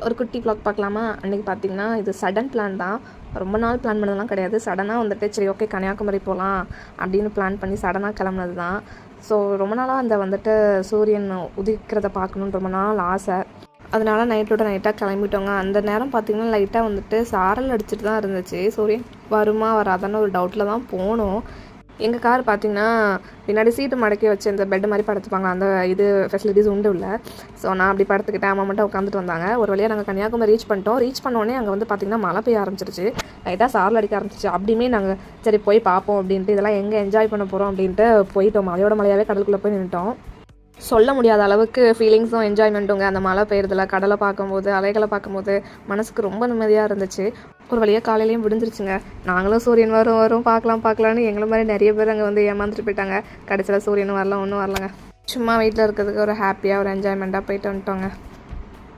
ஒரு குட்டி வ்ளாக் பார்க்கலாமா? அன்றைக்கி பார்த்திங்கன்னா இது சடன் பிளான் தான். ரொம்ப நாள் பிளான் பண்ணதெல்லாம் கிடையாது. சடனாக வந்துட்டு சரி ஓகே கன்னியாகுமரி போகலாம் அப்படின்னு பிளான் பண்ணி சடனாக கிளம்புனது தான். ஸோ ரொம்ப நாளாக அந்த வந்துட்டு சூரியன் உதிக்கிறத பார்க்கணுன்னு ரொம்ப நாள் ஆசை. அதனால நைட்டோட நைட்டாக கிளம்பிட்டோங்க. அந்த நேரம் பார்த்திங்கன்னா லைட்டாக வந்துட்டு சாரல் அடிச்சுட்டு தான் இருந்துச்சு. சூரியன் வருமா வராதான்னு ஒரு டவுட்டில் தான் போனோம். எங்கள் கார் பார்த்திங்கன்னா பின்னாடி சீட்டு மடக்கி வச்சு இந்த பெட் மாதிரி படுத்துப்பாங்க, அந்த இது ஃபெசிலிட்டிஸ் உண்டு இல்லை. ஸோ நான் அப்படி படுத்துக்கிட்டேன், அம்மா மட்டும் உட்காந்துட்டு வந்தாங்க. ஒரு வழியாக நாங்கள் கன்னியாகுமரி ரீச் பண்ணிட்டோம். ரீச் பண்ணோடனே அங்கே வந்து பார்த்திங்கன்னா மழை பெய்ய ஆரம்பிச்சிருச்சு. லைட்டாக சாரல் அடிக்க ஆரம்பிச்சிச்சு. அப்படியுமே நாங்கள் சரி போய் பார்ப்போம் அப்படின்ட்டு, இதெல்லாம் எங்கே என்ஜாய் பண்ண போகிறோம் அப்படின்ட்டு போயிட்டோம். மழையோட மழையாகவே கடலுக்குள்ளே போய் நின்றுட்டோம். சொல்ல முடியாத அளவுக்கு ஃபீலிங்ஸும் என்ஜாய்மெண்ட்டுங்க. அந்த மழை பெய்யறதுல, கடலை பார்க்கும்போது, அலைகளை பார்க்கும்போது மனசுக்கு ரொம்ப நிம்மதியாக இருந்துச்சு. ஒரு வழியாக காலையிலையும் விடிஞ்சிருச்சுங்க. நாங்களும் சூரியன் வரும் பார்க்கலான்னு எங்களை மாதிரி நிறைய பேர் அங்கே வந்து ஏமாந்துட்டு போயிட்டாங்க. கடைசியில் சூரியனும் வரல, ஒன்றும் வரலங்க. சும்மா வீட்டில் இருக்கிறதுக்கு ஒரு ஹாப்பியாக ஒரு என்ஜாய்மெண்ட்டாக போயிட்டு வந்துட்டோங்க.